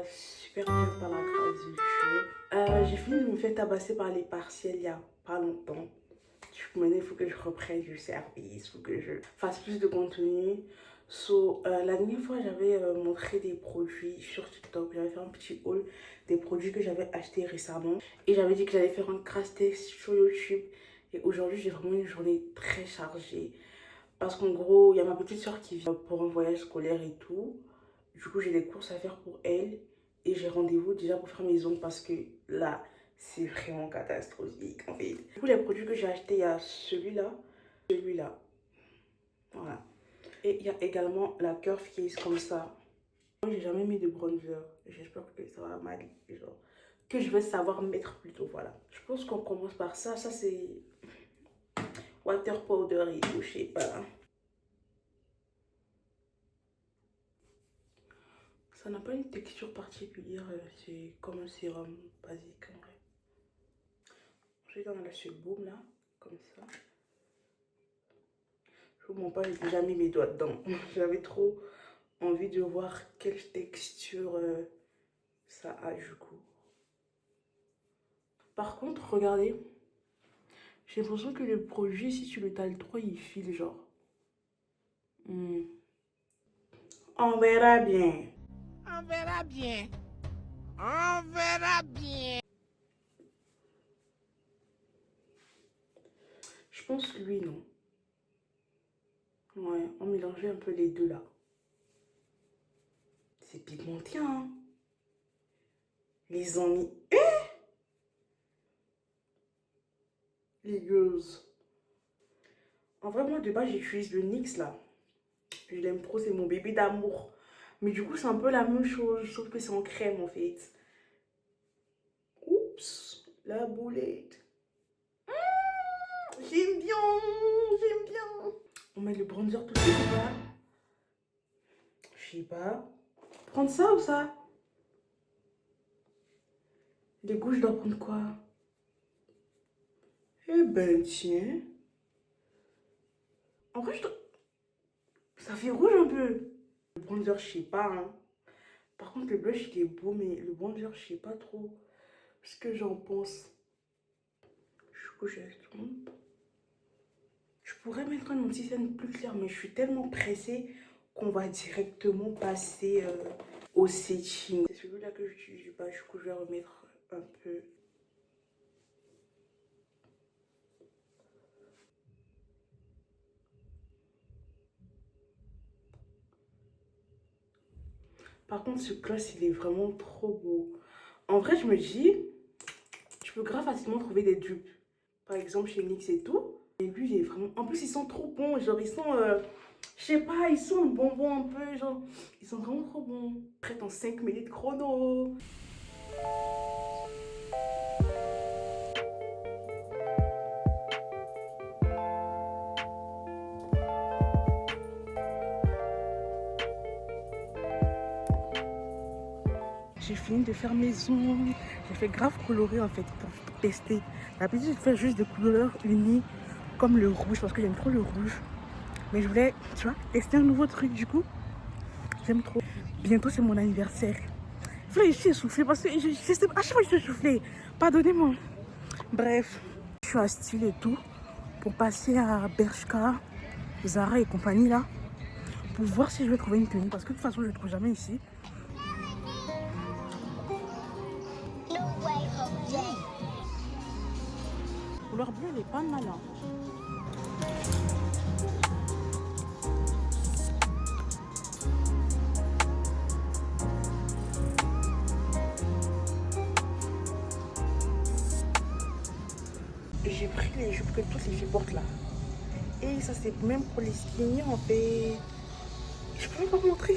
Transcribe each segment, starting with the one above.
super bien par la grâce de Dieu. J'ai fini de me faire tabasser par les partiels il y a pas longtemps. Maintenant, il faut que je reprenne du service, il faut que je fasse plus de contenu. La dernière fois, j'avais montré des produits sur TikTok. J'avais fait un petit haul des produits que j'avais achetés récemment. Et j'avais dit que j'allais faire un crash test sur YouTube. Et aujourd'hui, j'ai vraiment une journée très chargée. Parce qu'en gros, il y a ma petite soeur qui vient pour un voyage scolaire et tout. Du coup, j'ai des courses à faire pour elle. Et j'ai rendez-vous déjà pour faire mes ongles parce que là, c'est vraiment catastrophique en fait. Du coup, les produits que j'ai achetés, il y a celui-là. Voilà. Et il y a également la Curve qui est comme ça. Moi, j'ai jamais mis de bronzer. J'espère que ça va m'aller. Genre, que je vais savoir mettre plutôt. Voilà. Je pense qu'on commence par ça. Ça, c'est water powder et tout, je sais pas. Ça n'a pas une texture particulière, c'est comme un sérum basique en vrai. Ensuite, on a ce baume là, comme ça. Je vous montre pas, j'ai déjà mis mes doigts dedans. J'avais trop envie de voir quelle texture ça a du coup. Par contre, regardez, j'ai l'impression que le produit, si tu le tales trop, il file genre. On verra bien. On verra bien. On verra bien. Je pense lui, non. Ouais, on mélangeait un peu les deux là. C'est pigmenté, hein. Les amis. Les girls. En vrai, moi, de base, j'utilise le NYX, là. Je l'aime trop, c'est mon bébé d'amour. Mais du coup, c'est un peu la même chose, sauf que c'est en crème, en fait. Oups, la boulette. J'aime bien, j'aime bien. On met le bronzer tout de suite ou pas? Je sais pas. Prendre ça ou ça? Les goûts, je dois prendre quoi? Eh ben, tiens. En vrai, ça fait rouge un peu. Le bronzer, je sais pas, hein. Par contre, le blush, il est beau, mais le bronzer, je sais pas trop ce que j'en pense. Du coup, je trompe. Je pourrais mettre un anti-scène plus clair, mais je suis tellement pressée qu'on va directement passer au setting. C'est celui-là que j'utilise pas, du coup, je vais remettre un peu. Par contre, ce gloss, il est vraiment trop beau. En vrai, je me dis, tu peux grave facilement trouver des dupes. Par exemple, chez NYX et tout. Et lui, il est vraiment... En plus, ils sont trop bons. Genre, ils sont... je sais pas, ils sont bonbons un peu. Genre, ils sont vraiment trop bons. Prête en 5 minutes chrono. J'ai fini de faire mes ongles. J'ai fait grave coloré en fait pour tester. D'habitude, je fais juste des couleurs unies comme le rouge parce que j'aime trop le rouge. Mais je voulais, tu vois, tester un nouveau truc du coup. J'aime trop. Bientôt, c'est mon anniversaire. Là, je suis essoufflée parce que je sais, à chaque fois, je suis essoufflée. Pardonnez-moi. Bref, je suis à Style et tout pour passer à Bershka, Zara et compagnie là pour voir si je vais trouver une tenue parce que de toute façon, je ne trouve jamais ici. La couleur bleue, elle est pas mal. Hein. J'ai pris les jupes que toutes les filles portent là. Et ça, c'est même pour les skinny en fait. Je peux même pas vous montrer.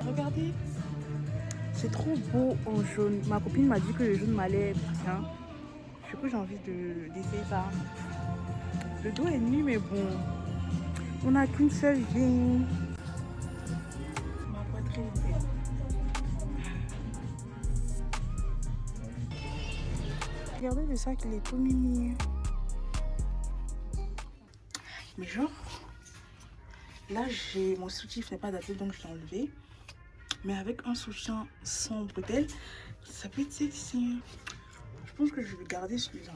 Regardez. C'est trop beau en jaune. Ma copine m'a dit que le jaune m'allait bien. Du coup, j'ai envie d'essayer ça. Le dos est nu, mais bon. On n'a qu'une seule vie. Ma poitrine est... Regardez le sac, il est tout mimi. Mais genre, là, j'ai mon soutif n'est pas daté, donc je l'ai enlevé. mais avec un soutien sans bretelles, ça peut être sexy. Je pense que je vais garder celui-là.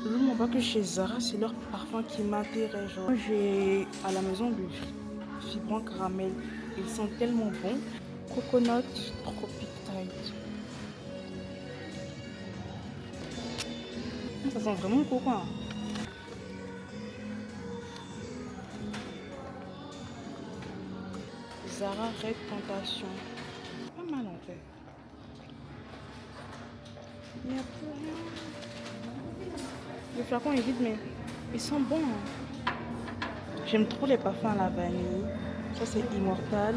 Vraiment pas que chez Zara, c'est leur parfum qui m'intéresse. Moi, j'ai à la maison du fibrant caramel. Ils sont tellement bons. Coconut Tropic Tight. Ça sent vraiment le coco. Hein. Zara Red Tentation. Pas mal en fait. Il n'y a plus rien. Le flacon est vide, mais ils sont bons. Hein. J'aime trop les parfums à la vanille. Ça, c'est Immortal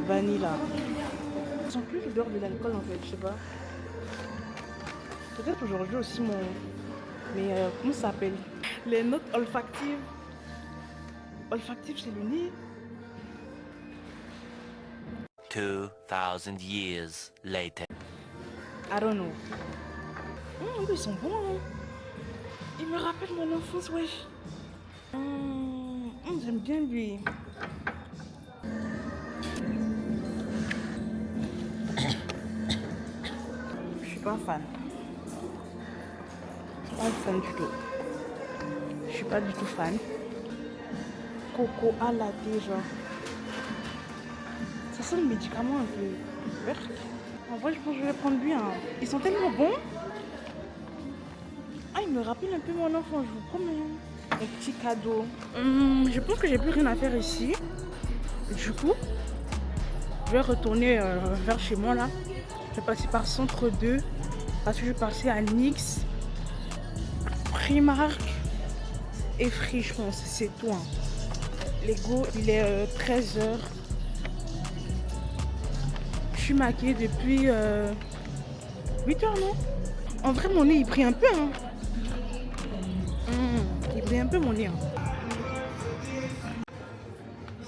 Vanilla. Ils sont plus l'odeur de l'alcool en fait, je sais pas. Peut-être aujourd'hui aussi mon. Mais comment ça s'appelle? Les notes olfactives. Olfactives, c'est le nez. 2000 years later. I don't know. Ils sont bons. Hein. Ils me rappellent mon enfance, wesh. J'aime bien lui. Je suis pas fan. Pas fan du tout. Je suis pas du tout fan. Coco à la thé, genre. Ça sent le médicament un peu vert. En vrai, je pense que je vais prendre lui. Hein. Ils sont tellement bons. Ah, ils me rappellent un peu mon enfant, je vous promets. Un petit cadeau. Je pense que j'ai plus rien à faire ici. Du coup, je vais retourner vers chez moi là. Je vais passer par Centre 2 parce que je vais passer à NYX, Primark et Free, je pense. C'est tout. Hein. Lego, il est 13h. Je suis maquillée depuis 8h, non? En vrai, mon nez, il brille un peu. Hein. Il brille un peu mon nez. Hein.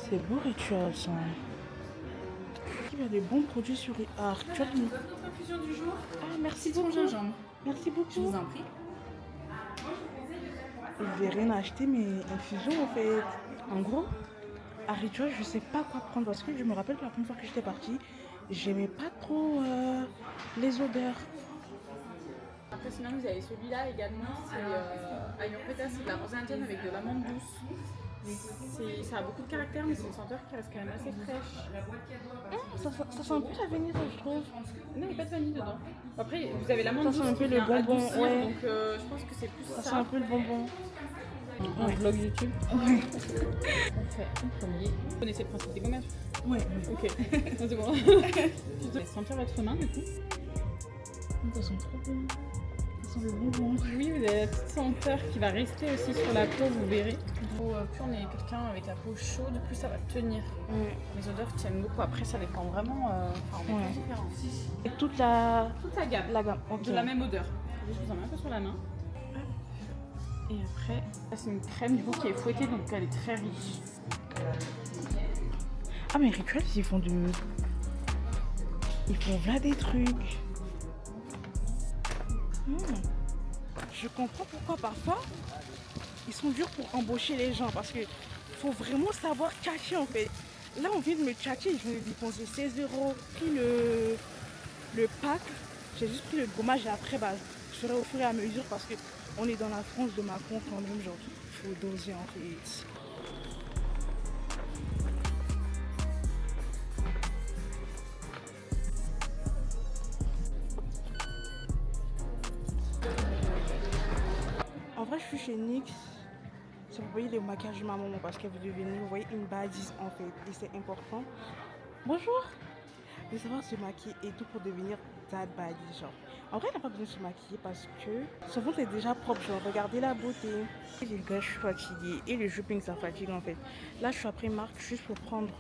C'est beau Ritual, ça. Il y a des bons produits sur Ritual. Votre infusion du jour. Ah, merci Citron beaucoup. gingembre. Merci beaucoup. Je vous en prie. Je vais rien acheter, mais infusion en fait. En gros, à Ritual, je sais pas quoi prendre parce que je me rappelle que la première fois que j'étais partie, j'aimais pas trop les odeurs. Après, sinon, vous avez celui-là également. C'est Ayurveda, c'est de la rose indienne avec de l'amande douce. Ça a beaucoup de caractère, mais c'est une senteur qui reste quand même assez fraîche. Ça sent un peu la vanille, je trouve. Non, il n'y a pas de vanille dedans. Après, vous avez l'amande Ça douce sent un peu qui le vient bonbon, adoucir, ouais. donc je pense que c'est plus Ça ça. sent un peu le bonbon. Un vlog YouTube. Ouais. On fait un premier. Vous connaissez le principe des gommages? Ouais. Ok, c'est bon. Je vais sentir votre main du coup. Ça sent trop bon. Ça sent le bonbon. Oui, vous avez la petite senteur qui va rester aussi sur la peau, vous verrez. Plus on est quelqu'un avec la peau chaude, plus ça va tenir. Les odeurs tiennent beaucoup. Après, ça dépend vraiment. On est tous différents. Et toute la gamme. la gamme. Ok. De la même odeur. Je vous en mets un peu sur la main. Et après, ça c'est une crème du coup qui est fouettée, donc elle est très riche. Ah mais Ritual, ils font là des trucs. Je comprends pourquoi parfois ils sont durs pour embaucher les gens parce que faut vraiment savoir tchatcher en fait. Là on vient de me tchatcher, je vais dépenser 16 €, pris le pack, j'ai juste pris le gommage et après je ferai au fur et à mesure parce que on est dans la France de Macron quand même, genre il faut doser en fait. En vrai, je suis chez NYX. Si vous voyez le maquillage de ma maman parce qu'elle veut devenir, vous voyez, une badise en fait. Et c'est important. Bonjour. De savoir se maquiller et tout pour devenir that badise, genre. En vrai, elle n'a pas besoin de se maquiller parce que son ventre est déjà propre, genre. Regardez la beauté. Et les gars, je suis fatiguée. Et le shopping, ça fatigue en fait. Là, je suis après Marc juste pour prendre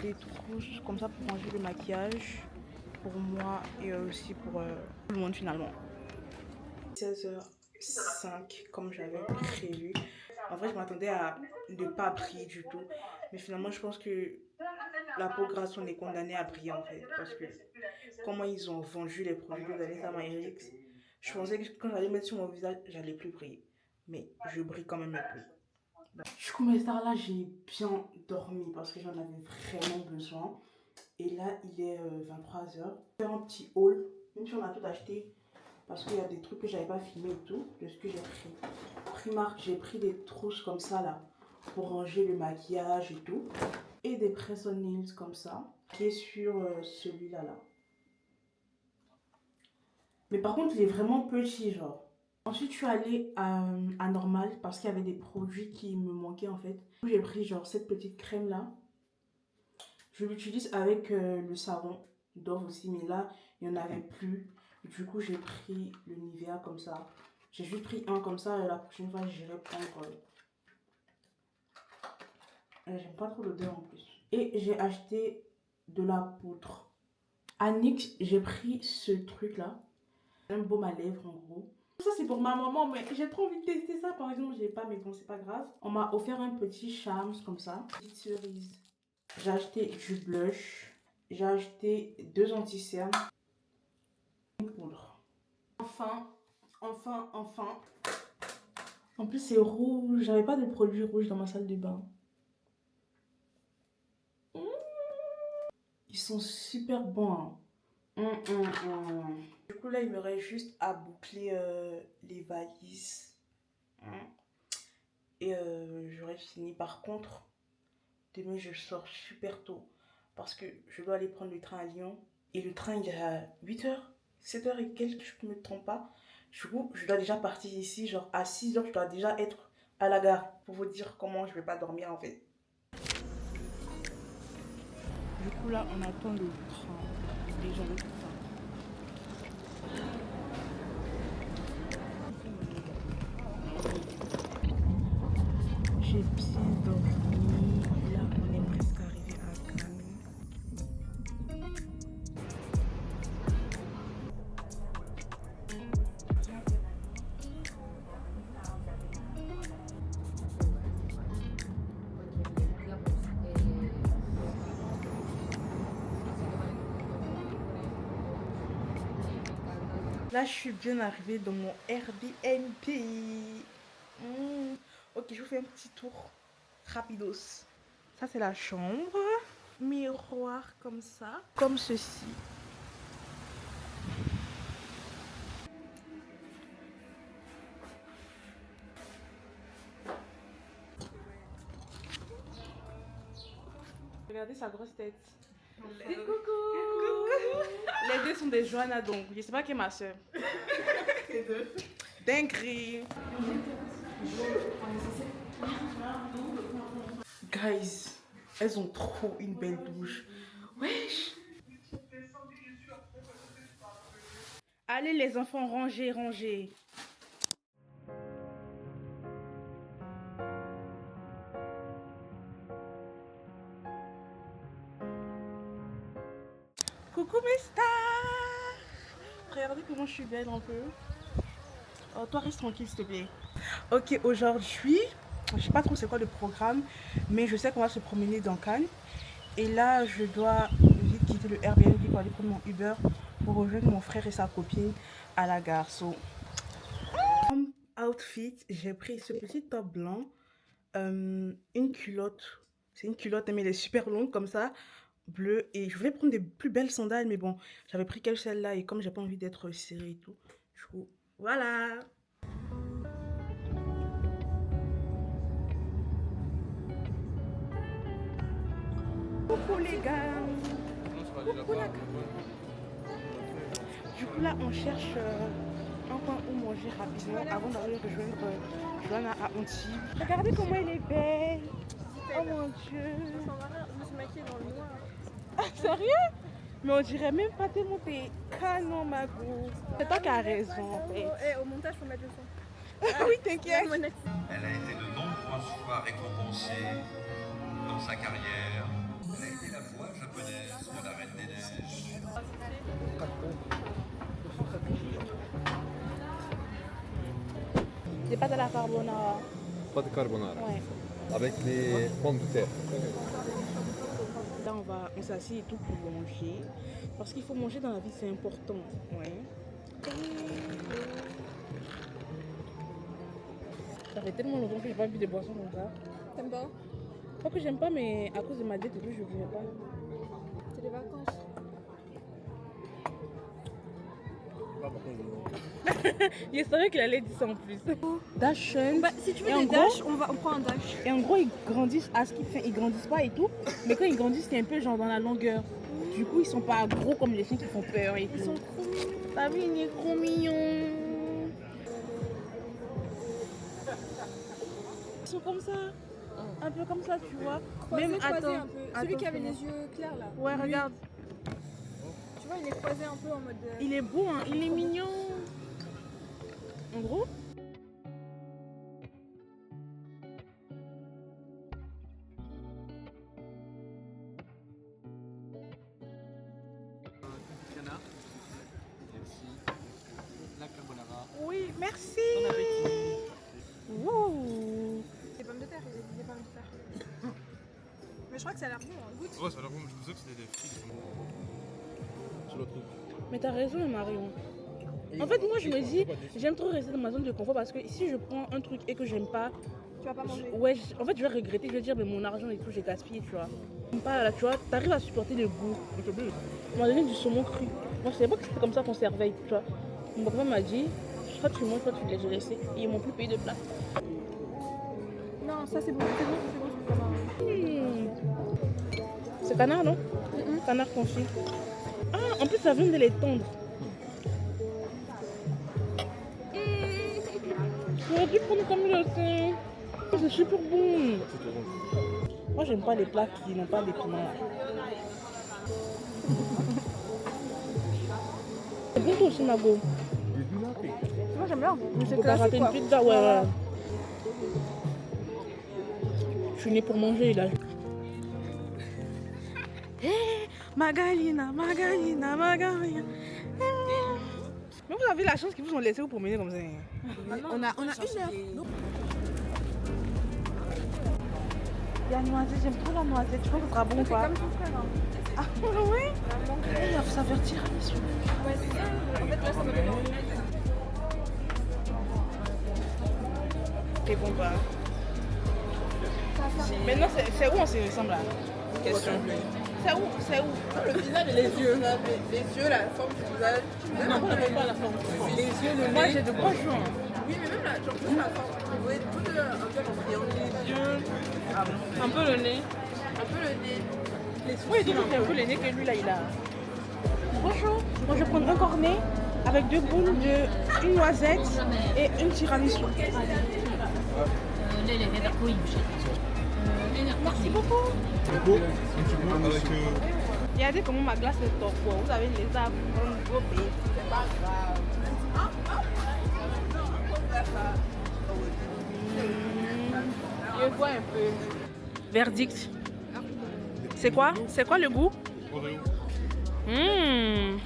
des trousses comme ça pour ranger le maquillage. Pour moi et aussi pour tout le monde finalement. 16h05 comme j'avais prévu. En vrai, je m'attendais à ne pas briller du tout. Mais finalement, je pense que la peau grasse, on est condamné à briller en fait. Parce que comment ils ont vendu les produits de Vanessa Myricks, je pensais que quand j'allais mettre sur mon visage, j'allais plus briller. Mais je brille quand même un peu. Du coup, mes stars, là, j'ai bien dormi parce que j'en avais vraiment besoin. Et là, il est 23h. Je vais faire un petit haul, même si on a tout acheté. Parce qu'il y a des trucs que j'avais pas filmé et tout, de ce que j'ai pris. Primark, j'ai pris des trousses comme ça, là, pour ranger le maquillage et tout. Et des press-on nails comme ça, qui est sur celui-là, là. Mais par contre, il est vraiment petit, genre. Ensuite, je suis allée à Normal parce qu'il y avait des produits qui me manquaient, en fait. J'ai pris, genre, cette petite crème-là. Je l'utilise avec le savon Dove aussi, mais là, il n'y en avait plus. Du coup, j'ai pris le Nivea comme ça. J'ai juste pris un comme ça et la prochaine fois, j'irai prendre... J'aime pas trop l'odeur en plus. Et j'ai acheté de la poudre. À NYX, j'ai pris ce truc-là. Un baume à lèvres en gros. Ça, c'est pour ma maman, mais j'ai trop envie de tester ça. Par exemple, j'ai pas, mais bon, c'est pas grave. On m'a offert un petit charme comme ça. Petite cerise. J'ai acheté du blush. J'ai acheté 2 anti-cernes. Une poudre. Enfin. En plus, c'est rouge. J'avais pas de produit rouge dans ma salle de bain. Ils sont super bons. Du coup, là, il me reste juste à boucler les valises. Et j'aurais fini. Par contre, demain, je sors super tôt. Parce que je dois aller prendre le train à Lyon. Et le train, il est à 8h, 7h et quelques, je ne me trompe pas. Du coup, je dois déjà partir ici. Genre, à 6h, je dois déjà être à la gare. Pour vous dire comment je ne vais pas dormir, en fait. Du coup, là, on attend le train. Déjà, le train. J'ai bien dormi. Là, on est presque arrivé à Cannes. Là, je suis bien arrivée dans mon Airbnb. Ok, je vous fais un petit tour rapidos. Ça, c'est la chambre. Miroir comme ça. Comme ceci. Regardez sa grosse tête. Dites coucou. Les deux sont des Johanna, donc je sais pas qui est ma soeur. Les deux. Dinguerie. Guys, elles ont trop une belle douche. Wesh. Allez les enfants, rangez, rangez. Coucou mes stars. Regardez comment je suis belle un peu. Oh, toi reste tranquille s'il te plaît. Ok, aujourd'hui, je sais pas trop c'est quoi le programme, mais je sais qu'on va se promener dans Cannes. Et là, je dois vite quitter le Airbnb pour aller prendre mon Uber pour rejoindre mon frère et sa copine à la gare. So, comme outfit, j'ai pris ce petit top blanc, une culotte. C'est une culotte mais elle est super longue comme ça. Bleu, et je voulais prendre des plus belles sandales, mais bon, j'avais pris que celle-là, et comme j'ai pas envie d'être serrée et tout, du coup, voilà. Coucou les gars. Coucou la gars. Du coup là, on cherche un coin où manger rapidement avant d'aller rejoindre Johanna à Antibes. Regardez comment elle est belle. Oh mon dieu. Je me suis maquillée dans le noir. Ah, sérieux? Mais on dirait même pas tellement t'es canon, ma go. C'est toi qui as raison, en fait. Au montage, faut mettre le son. Oui, t'inquiète. Elle a été de nombreuses fois récompensée dans sa carrière. Elle a été la voix japonaise de la Reine des Neiges. Des pâtes à la carbonara. Pâte carbonara. Ouais. Avec les pommes de terre. Là, on va On s'assied et tout pour manger. Parce qu'il faut manger dans la vie, c'est important. Ouais. Ça fait tellement longtemps que j'ai pas bu des boissons comme ça. T'aimes pas? Pas que j'aime pas, mais à cause de ma diète et tout, je ne buvais pas. C'est les vacances. Il savait qu'il allait dire ça en plus. Dachshund. Bah, si tu veux Et en des gros- dash, on prend un dash. Et en gros, ils grandissent à ce qu'ils font. Ils grandissent pas et tout. Mais quand ils grandissent, c'est un peu genre dans la longueur. Du coup, ils sont pas gros comme les chiens qui font peur et tout. Ils sont trop mignons. T'as vu, il est trop mignon. Ils sont comme ça. Un peu comme ça, tu vois. Croisé, Même croisé attends. un peu. Celui qui avait attends, les yeux clairs là. Ouais, Lui, regarde. Tu vois, il est croisé un peu en mode. Il est beau, hein. Il est mignon. En gros. Canard. Merci. La carbonara. Oui, merci. Wouh. Des pommes de terre, il y a des pommes de terre. Mais je crois que ça a l'air bon, hein. Goûte. Ouais, ça a l'air bon, je pensais que c'était des frites. Sur le truc. Mais t'as raison, Marion. En fait, moi, je me dis, j'aime trop rester dans ma zone de confort parce que si je prends un truc et que j'aime pas, Tu vas pas manger. ouais, en fait, je vais regretter. Je vais dire, mais mon argent et tout, j'ai gaspillé, tu vois. J'aime pas, là, tu vois, t'arrives à supporter le goût. On m'a donné du saumon cru. Moi, je savais pas que c'était comme ça qu'on servait, tu vois. Mon papa m'a dit, soit tu manges, soit tu laisses rester. Et ils m'ont plus payé de place. Non, ça c'est bon, c'est bon, c'est bon, c'est bon. C'est canard, non? Canard confit. Ah, en plus, ça vient de les tendre. J'aurais dû prendre comme le sein. C'est super bon. Moi, j'aime pas les plats qui n'ont pas des piments. C'est bon toi aussi, Mago. Moi j'aime bien. Mais Tu c'est peux pas rater classique une quoi. pizza, ouais. Je suis née pour manger, là. Magalina, Magalina, Magalina. Mais vous avez la chance qu'ils vous ont laissé vous promener comme ça. On a une heure. Il y a noisette, j'aime trop la noisette. Je pense que ça sera bon ou C'est pas. comme ton frère. Hein. Ah ouais. Il va s'avertir à mission. Ouais, c'est ça. En fait, là, ça m'a donné envie. C'est bon pas. Maintenant, c'est où on se ressemble là? Question. C'est où? C'est où? Le visage et les yeux, là, les yeux, la forme du visage. Non, on ne pas la forme. Les yeux, le Moi, nez. j'ai de gros joues. Oui, mais même là, genre, juste la forme. Vous voyez tout un peu l'embryon. Les yeux, Un peu le nez. un peu le nez. Les Oui, sourcils. donc c'est un peu le nez que lui là il a. Bonjour. Moi je vais prendre un cornet avec 2 boules de une noisette et une tiramisu. Merci beaucoup. Regardez comment ma glace est top. Vous avez les arbres, vos pays. C'est pas grave. Je vois un peu. Verdict. C'est quoi? C'est quoi le goût? Oreo. Mmh.